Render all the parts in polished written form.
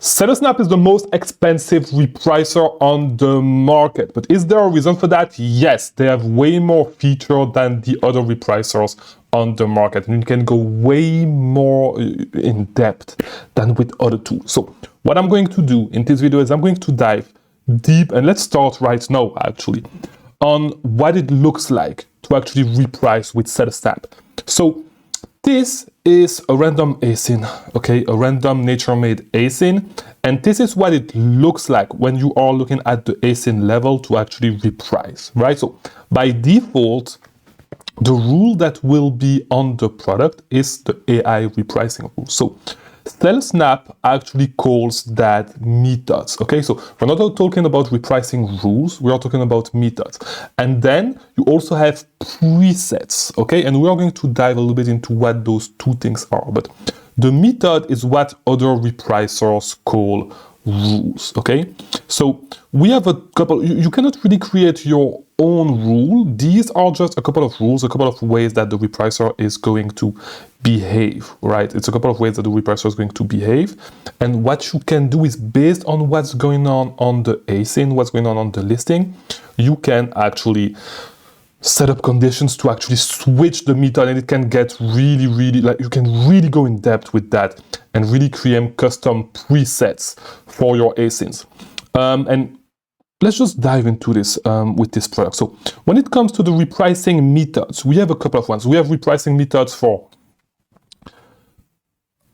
Sellersnap is the most expensive repricer on the market, but is there a reason for that? Yes, they have way more features than the other repricers on the market, and you can go way more in depth than with other tools. So what I'm going to do in this video is I'm going to dive deep, and let's start right now actually, on what it looks like to actually reprice with Sellersnap. So this is a random asyn, okay, a random nature-made asyn, and this is what it looks like when you are looking at the asyn level to actually reprice, right? So by default, the rule that will be on the product is the AI repricing rule. So Sellersnap actually calls that methods, okay? So we're not talking about repricing rules, we are talking about methods. And then you also have presets, okay? And we are going to dive a little bit into what those two things are. But the method is what other repricers call rules, okay? So we have a couple, you cannot really create your own rule. These are just a couple of rules, a couple of ways that the repricer is going to behave, right? It's a couple of ways that the repricer is going to behave. And what you can do is based on what's going on the asyn, what's going on the listing, you can actually set up conditions to actually switch the method, and it can get really, like you can really go in depth with that and really create custom presets for your asyns. And let's just dive into this with this product. So when it comes to the repricing methods, we have a couple of ones. We have repricing methods for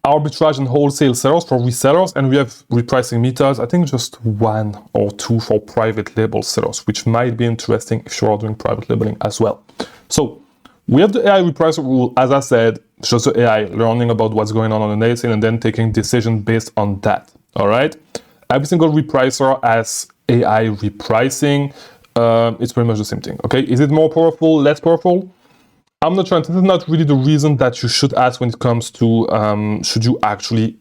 arbitrage and wholesale sellers, for resellers, and we have repricing methods, I think just one or two for private label sellers, which might be interesting if you are doing private labeling as well. So we have the AI repricer rule, as I said, just the AI learning about what's going on an asyn and then taking decisions based on that, all right? Every single repricer has AI repricing. It's pretty much the same thing, okay? Is it more powerful, less powerful? I'm not trying, this is not really the reason that you should ask when it comes to should you actually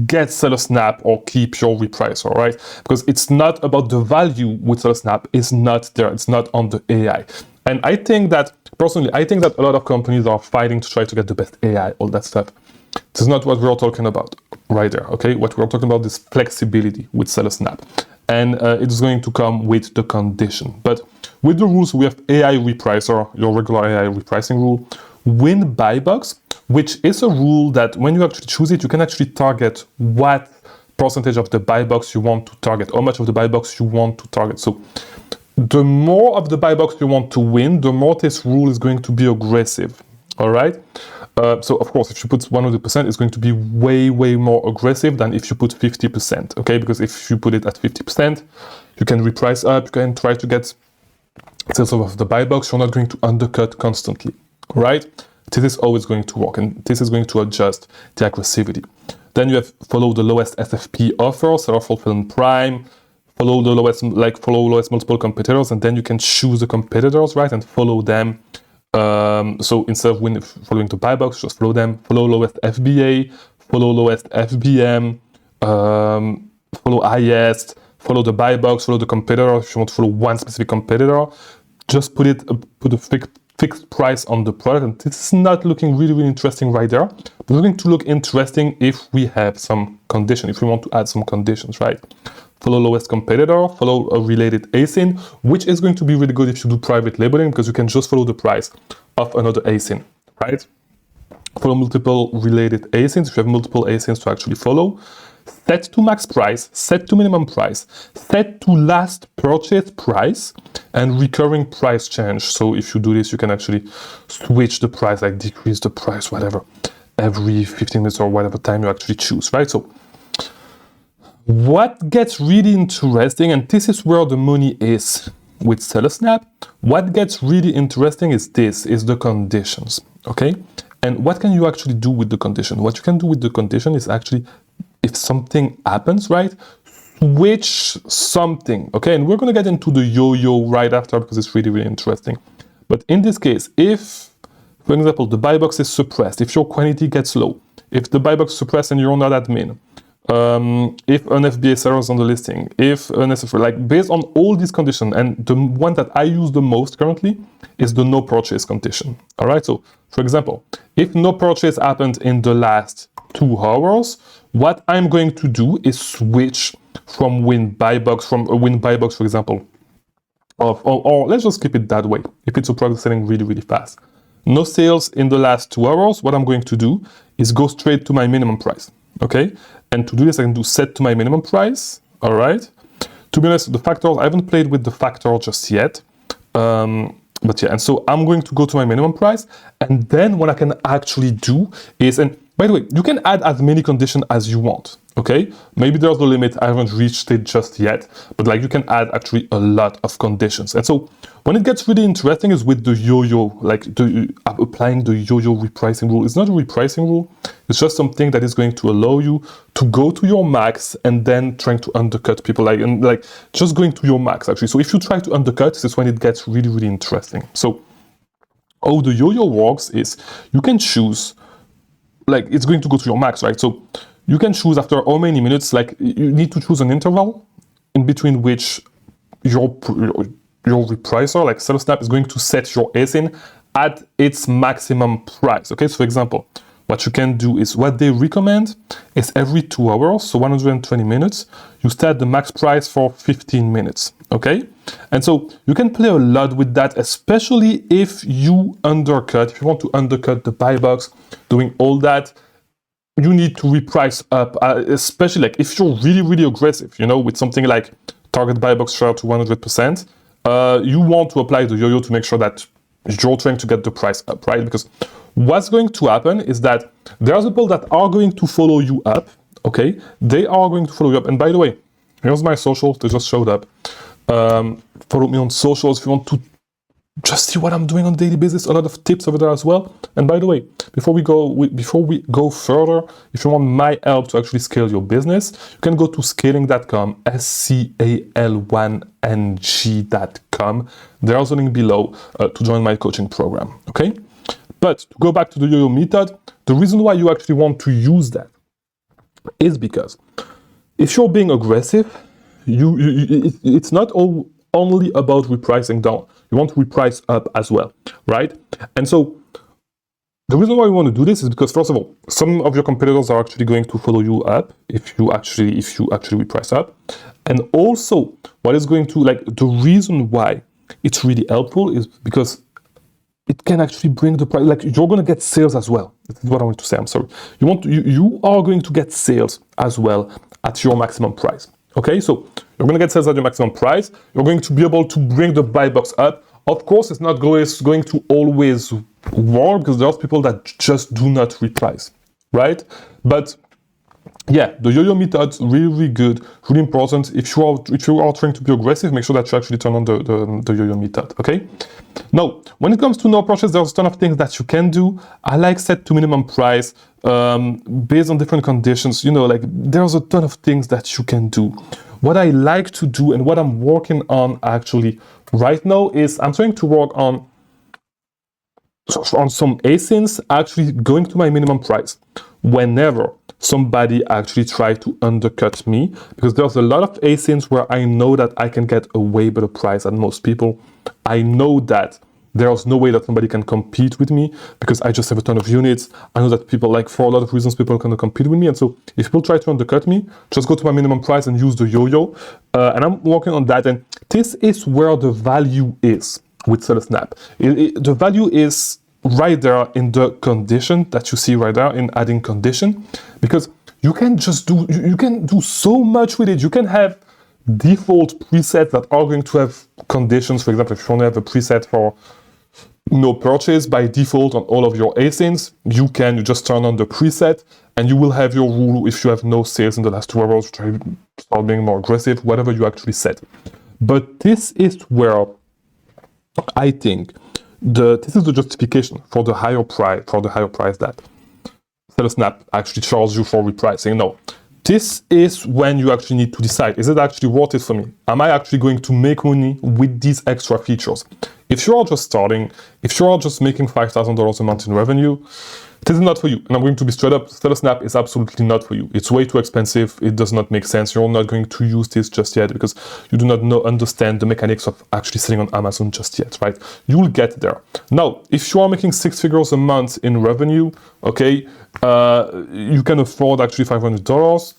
get Sellersnap or keep your repricer, right? Because it's not about the value with Sellersnap, it's not there, it's not on the AI. And I think that, personally, I think that a lot of companies are fighting to try to get the best AI, all that stuff. This is not what we're talking about right there, okay? What we're talking about is flexibility with Sellersnap. And it's going to come with the condition. But with the rules, we have AI repricer, your regular AI repricing rule, win buy box, which is a rule that when you actually choose it, you can actually target what percentage of the buy box you want to target, how much of the buy box you want to target. So the more of the buy box you want to win, the more this rule is going to be aggressive, all right? So of course, if you put 100%, it's going to be way more aggressive than if you put 50%, okay? Because if you put it at 50%, you can reprice up, you can try to get sales of the buy box, you're not going to undercut constantly, right? This is always going to work, and this is going to adjust the aggressivity. Then you have follow the lowest SFP offer, seller fulfillment prime, follow the lowest, like follow lowest multiple competitors, and then you can choose the competitors, right? And follow them. So instead of following the buy box, just follow them, follow lowest FBA, follow lowest FBM, follow highest, follow the buy box, follow the competitor. If you want to follow one specific competitor, just put a fixed price on the product. And this is not looking really interesting right there. But it's going to look interesting if we have some condition, if we want to add some conditions, right? Follow lowest competitor, follow a related asyn, which is going to be really good if you do private labeling, because you can just follow the price of another asyn, right? Follow multiple related asyns, if you have multiple asyns to actually follow. Set to max price, set to minimum price, set to last purchase price, and recurring price change. So if you do this, you can actually switch the price, like decrease the price, whatever, every 15 minutes or whatever time you actually choose, right? So what gets really interesting, and this is where the money is with Sellersnap, what gets really interesting is the conditions, okay? And what can you actually do with the condition? What you can do with the condition is actually, if something happens, right, switch something, okay? And we're gonna get into the yo-yo right after, because it's really interesting. But in this case, if, for example, the buy box is suppressed, if your quantity gets low, if the buy box is suppressed and you're not admin, if an FBA seller is on the listing, if an SFR, like based on all these conditions, and the one that I use the most currently is the no purchase condition. All right, so for example, if no purchase happened in the last 2 hours, what I'm going to do is switch from win buy box, for example, or let's just keep it that way. If it's a product selling really, really fast, no sales in the last 2 hours, what I'm going to do is go straight to my minimum price, okay? And to do this, I can do set to my minimum price, all right? To be honest, the factors, I haven't played with the factor just yet. But yeah, and so I'm going to go to my minimum price, and then what I can actually do is, and by the way, you can add as many conditions as you want, okay? Maybe there's the limit, I haven't reached it just yet, but like you can add actually a lot of conditions. And so when it gets really interesting is with the yo-yo, like applying the yo-yo repricing rule. It's not a repricing rule, it's just something that is going to allow you to go to your max and then trying to undercut people, like just going to your max actually. So if you try to undercut, this is when it gets really, really interesting. So how the yo-yo works is you can choose, like it's going to go to your max, right? So you can choose after how many minutes, like you need to choose an interval in between which your repricer, like Sellersnap, is going to set your ASIN at its maximum price, okay? So for example, what you can do is what they recommend is every 2 hours, so 120 minutes, you set the max price for 15 minutes, okay? And so you can play a lot with that, especially if you undercut, if you want to undercut the buy box, doing all that, you need to reprice up, especially like if you're really, really aggressive, you know, with something like target buy box share to 100%, you want to apply the yo-yo to make sure that you're trying to get the price up, right? Because what's going to happen is that there's people that are going to follow you up, okay? They are going to follow you up. And by the way, here's my socials, they just showed up. Follow me on socials if you want to just see what I'm doing on a daily basis, a lot of tips over there as well. And by the way, before we go further, if you want my help to actually scale your business, you can go to scaling.com, SCAL1NG.com. There's a link below to join my coaching program, okay? But to go back to the yo-yo method, the reason why you actually want to use that is because if you're being aggressive, it's not only about repricing down. You want to reprice up as well, right? And so the reason why we want to do this is because, first of all, some of your competitors are actually going to follow you up if you actually reprice up. And also, what is going to, like, the reason why it's really helpful is because it can actually bring the price, like you're going to get sales as well. This is what I want to say, I'm sorry. You are going to get sales as well at your maximum price. Okay, so you're going to get sales at your maximum price. You're going to be able to bring the buy box up. Of course, it's not going to always work because there's people that just do not reprice, right? But yeah, the yo-yo method is really, really good, really important. If you are trying to be aggressive, make sure that you actually turn on the yo-yo method, okay? Now, when it comes to no purchase, there's a ton of things that you can do. I like set to minimum price based on different conditions. You know, like there's a ton of things that you can do. What I like to do and what I'm working on actually right now is I'm trying to work on some ASINs actually going to my minimum price whenever somebody actually try to undercut me, because there's a lot of ASINs where I know that I can get a way better price than most people. I know that there's no way that somebody can compete with me because I just have a ton of units. I know that people, like, for a lot of reasons, people can compete with me. And so if people try to undercut me, just go to my minimum price and use the yo-yo. And I'm working on that. And this is where the value is with Sellersnap. The value is right there in the condition that you see right there in adding condition, because you can do so much with it. You can have default presets that are going to have conditions. For example, if you want to have a preset for no purchase by default on all of your ASINs, you just turn on the preset and you will have your rule if you have no sales in the last 2 hours, try to start being more aggressive, whatever you actually set. But this is where I think this is the justification for the higher price that Sellersnap actually charges you for repricing. No, this is when you actually need to decide, is it actually worth it for me? Am I actually going to make money with these extra features? If you are just starting, if you are just making $5,000 a month in revenue, This is not for you. And I'm going to be straight up, Sellersnap is absolutely not for you. It's way too expensive. It does not make sense. You're not going to use this just yet because you do not understand the mechanics of actually selling on Amazon just yet, right? You will get there. Now, if you are making 6 figures a month in revenue, okay, you can afford actually $500.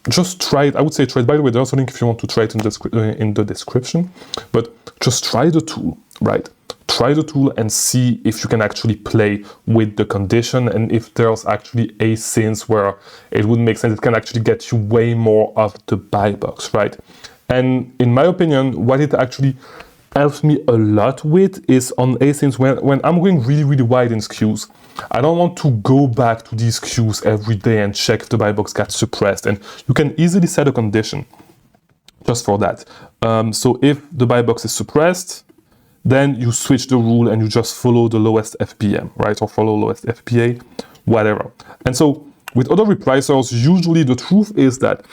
Just try it. I would say try it. By the way, there's a link if you want to try it in the description. But just try the tool, right? Try the tool and see if you can actually play with the condition and if there's actually a sense where it would make sense. It can actually get you way more of the buy box, right? And in my opinion, what it actually helps me a lot with is on asyncs when I'm going really, really wide in SKUs. I don't want to go back to these SKUs every day and check if the buy box got suppressed. And you can easily set a condition just for that. So if the buy box is suppressed, then you switch the rule and you just follow the lowest FBM, right? Or follow lowest FBA, whatever. And so with other repricers, usually the truth is that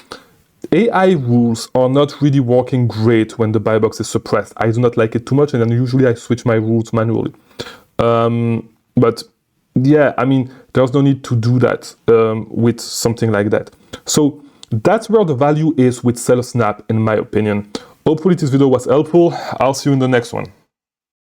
AI rules are not really working great when the buy box is suppressed. I do not like it too much, and then usually I switch my rules manually. But yeah, I mean, there's no need to do that with something like that. So that's where the value is with Sellersnap, in my opinion. Hopefully this video was helpful. I'll see you in the next one.